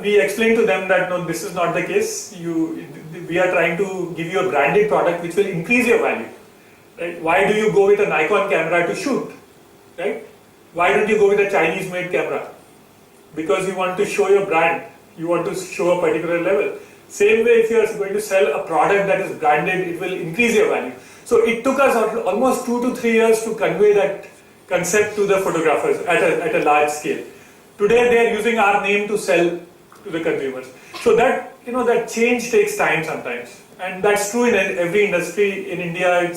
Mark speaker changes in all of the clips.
Speaker 1: we explained to them that no, this is not the case. We are trying to give you a branded product which will increase your value. Right? Why do you go with a Nikon camera to shoot? Right? Why don't you go with a Chinese-made camera? Because you want to show your brand. You want to show a particular level. Same way, if you are going to sell a product that is branded, it will increase your value. So it took us almost 2 to 3 years to convey that concept to the photographers at a large scale. Today they are using our name to sell to the consumers. So that that change takes time sometimes, and that's true in every industry. In India,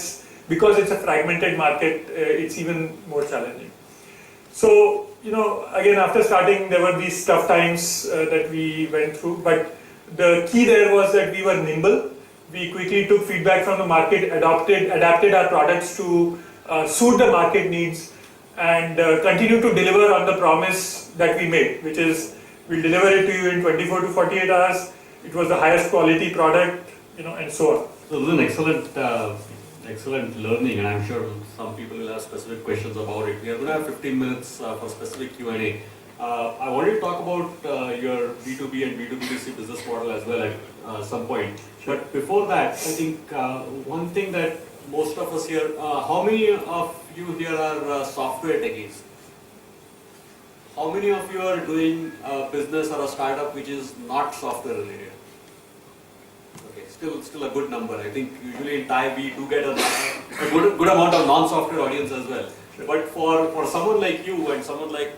Speaker 1: because it's a fragmented market, it's even more challenging. So again, after starting, there were these tough times that we went through, but the key there was that we were nimble. We quickly took feedback from the market, adapted our products to suit the market needs, and continue to deliver on the promise that we made, which is we'll deliver it to you in 24 to 48 hours. It was the highest quality product, and so on.
Speaker 2: So this is an excellent learning, and I'm sure some people will have specific questions about it. We are going to have 15 minutes for specific Q&A. I wanted to talk about your B2B and B2B2C business model as well at some point.
Speaker 1: Sure.
Speaker 2: But before that, I think one thing that most of us here, how many of you here are software techies? How many of you are doing a business or a startup which is not software related? Okay, still a good number. I think usually in TiE we do get a good amount of non-software audience as well.
Speaker 1: Sure.
Speaker 2: But for someone like you and someone like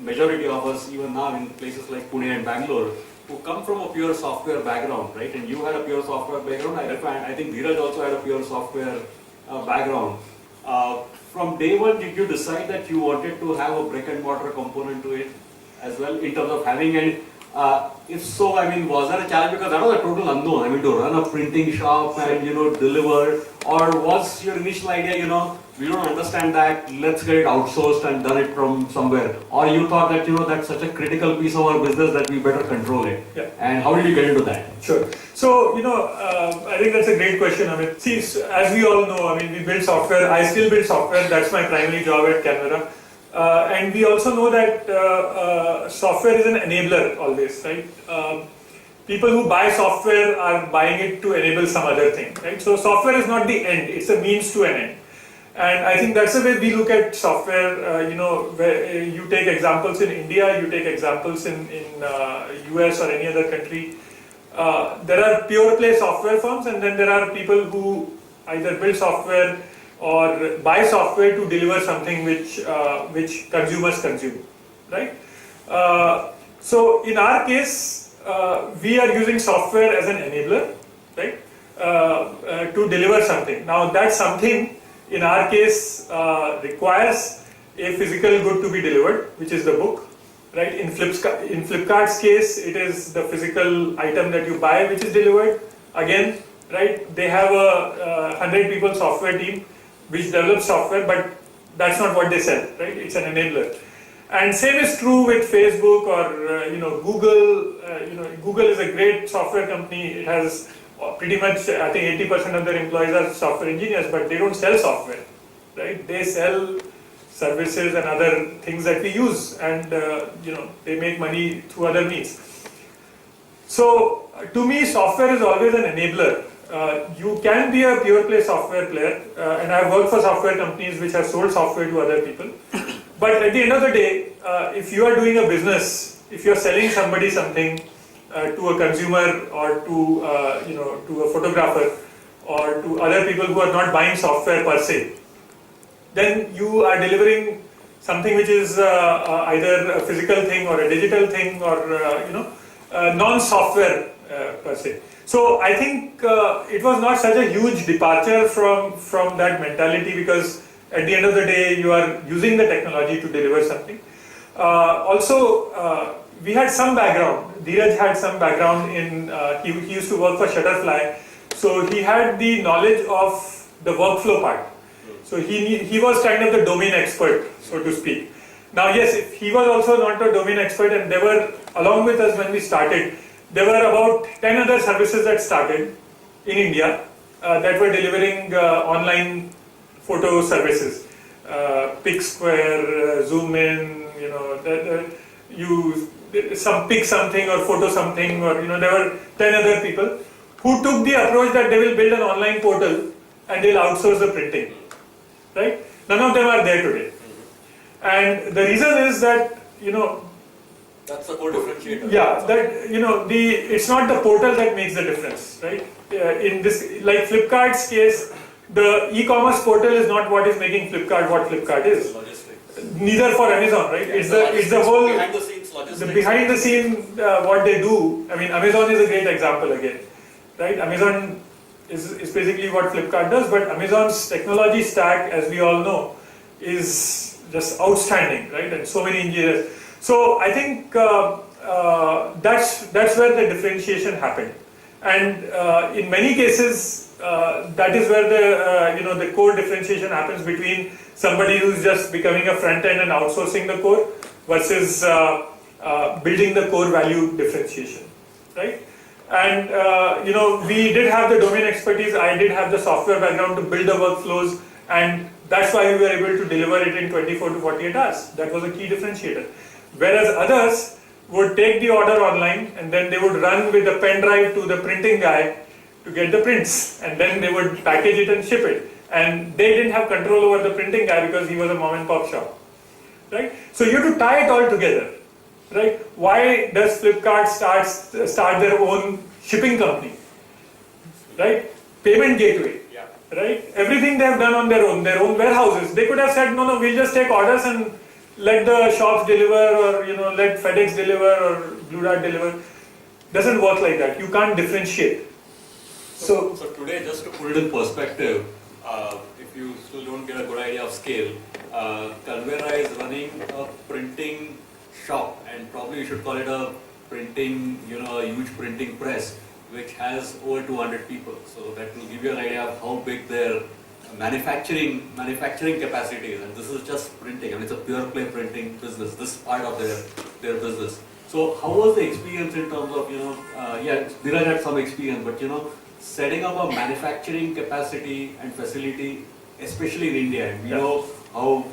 Speaker 2: majority of us even now in places like Pune and Bangalore who come from a pure software background, right? And you had a pure software background. I think Dheeraj also had a pure software background. From day one, did you decide that you wanted to have a brick and mortar component to it as well in terms of having and if so, I mean, was there a challenge because that was a total unknown? I mean, to run a printing shop and deliver, or was your initial idea, we don't understand that, let's get it outsourced and done it from somewhere, or you thought that that's such a critical piece of our business that we better control it?
Speaker 1: Yeah.
Speaker 2: And how did you get into that?
Speaker 1: Sure. So I think that's a great question. I mean, see, as we all know, I mean, we build software. I still build software. That's my primary job at Canberra. And we also know that software is an enabler always, right? People who buy software are buying it to enable some other thing, right? So software is not the end, it's a means to an end. And I think that's the way we look at software, where you take examples in India, you take examples in US or any other country. There are pure play software firms, and then there are people who either build software or buy software to deliver something which consumers consume, right? So in our case, we are using software as an enabler, right? To deliver something. Now that something, in our case, requires a physical good to be delivered, which is the book, right? In Flipkart's case, it is the physical item that you buy which is delivered. Again, right? They have a 100 people software team which develops software, but that's not what they sell, right? It's an enabler. And same is true with Facebook or Google. Google is a great software company. It has pretty much, I think 80% of their employees are software engineers, but they don't sell software, right? They sell services and other things that we use, and they make money through other means. So to me, software is always an enabler. You can be a pure play software player, and I've worked for software companies which have sold software to other people. But at the end of the day, if you are doing a business, if you're selling somebody something to a consumer or to a photographer or to other people who are not buying software per se, then you are delivering something which is either a physical thing or a digital thing or non-software per se. So I think it was not such a huge departure from that mentality, because at the end of the day you are using the technology to deliver something. Also, we had some background. Dheeraj had some background in, he used to work for Shutterfly, so he had the knowledge of the workflow part. So he was kind of the domain expert, so to speak. Now yes, he was also not a domain expert, and there were, along with us when we started, there were about 10 other services that started in India that were delivering online photo services. pick something or photo something, or there were 10 other people who took the approach that they will build an online portal and they'll outsource the printing, right? None of them are there today. And the reason is that,
Speaker 2: that's the core differentiator.
Speaker 1: yeah, that, it's not the portal that makes the difference, right? In this, like Flipkart's case, the e-commerce portal is not what is making Flipkart what Flipkart is.
Speaker 2: Logistics.
Speaker 1: Neither for Amazon, right?
Speaker 2: Yeah,
Speaker 1: It's the whole
Speaker 2: behind the scenes logistics.
Speaker 1: the behind the scene what they do. I mean, Amazon is a great example again, right? Amazon is basically what Flipkart does, but Amazon's technology stack, as we all know, is just outstanding, right? And so many engineers. So I think that's where the differentiation happened, and in many cases that is where the core differentiation happens between somebody who's just becoming a front end and outsourcing the core versus building the core value differentiation, right? And we did have the domain expertise. I did have the software background to build the workflows, and that's why we were able to deliver it in 24 to 48 hours. That was a key differentiator. Whereas others would take the order online and then they would run with a pen drive to the printing guy to get the prints, and then they would package it and ship it. And they didn't have control over the printing guy because he was a mom and pop shop, right? So you have to tie it all together, right? Why does Flipkart start their own shipping company, right? Payment gateway, right? Everything they have done on their own warehouses. They could have said, no, we'll just take orders and let the shops deliver, or let FedEx deliver or Blue Dart deliver. Doesn't work like that. You can't differentiate.
Speaker 2: So today, just to put it in perspective, if you still don't get a good idea of scale, Canberra is running a printing shop, and probably you should call it a printing, a huge printing press, which has over 200 people. So that will give you an idea of how big their manufacturing capacity is. And this is just printing. I mean, it's a pure play printing business. This part of their business. So how was the experience in terms of Dheeraj had some experience, but setting up a manufacturing capacity and facility, especially in India, and we know how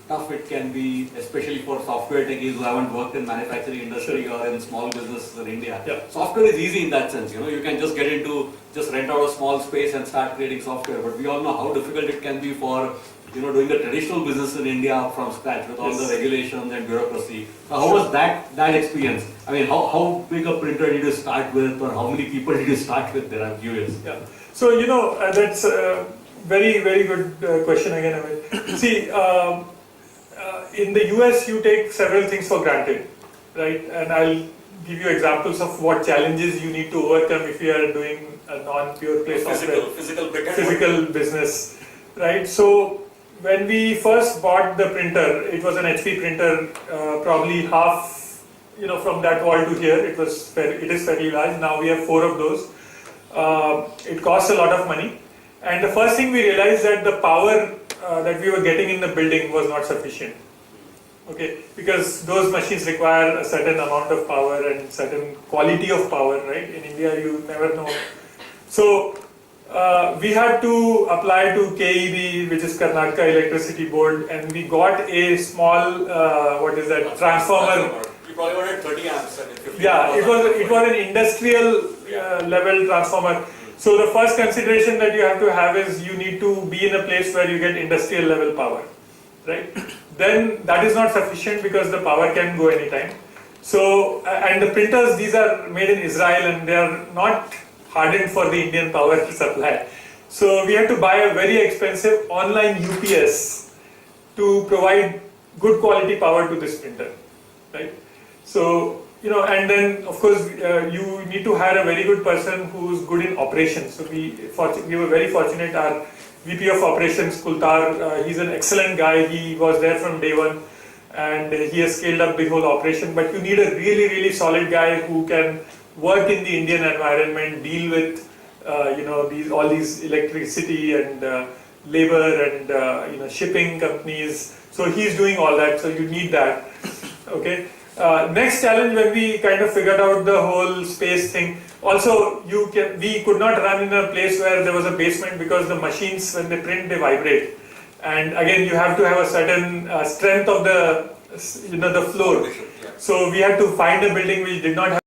Speaker 2: tough it can be, especially for software techies who haven't worked in manufacturing industry or in small businesses in India.
Speaker 1: Yeah.
Speaker 2: Software is easy in that sense. You can just rent out a small space and start creating software. But we all know how difficult it can be for doing the traditional business in India from scratch with all the regulations and bureaucracy. So how was that experience? I mean, how big a printer did you start with, or how many people did you start with there? I'm curious.
Speaker 1: Yeah. So that's a very, very good question again, Amit. See, in the US, you take several things for granted, right? And I'll give you examples of what challenges you need to overcome if you are doing a non-pure play software, physical business, right? So when we first bought the printer, it was an HP printer, probably half, from that wall to here. It is fairly large. Now we have 4 of those. It costs a lot of money, and the first thing we realized that the power that we were getting in the building was not sufficient. Okay, because those machines require a certain amount of power and certain quality of power, right? In India, you never know. So we had to apply to KEB, which is Karnataka Electricity Board, and we got a small, transformer.
Speaker 2: You probably wanted 30 amps.
Speaker 1: Yeah, it was an industrial level transformer. So the first consideration that you have to have is you need to be in a place where you get industrial level power, right? Then that is not sufficient because the power can go anytime. So, and the printers, these are made in Israel and they are not hardened for the Indian power supply. So we had to buy a very expensive online UPS to provide good quality power to this printer, right? So, and then of course you need to hire a very good person who's good in operations. So we were very fortunate. Our VP of Operations, Kultar, he's an excellent guy. He was there from day one, and he has scaled up the whole operation. But you need a really, really solid guy who can work in the Indian environment, deal with all these electricity and labor and shipping companies. So he's doing all that. So you need that. Okay. Next challenge, when we kind of figured out the whole space thing, also we could not run in a place where there was a basement because the machines, when they print, they vibrate, and again you have to have a certain strength of the floor. So we had to find a building which did not have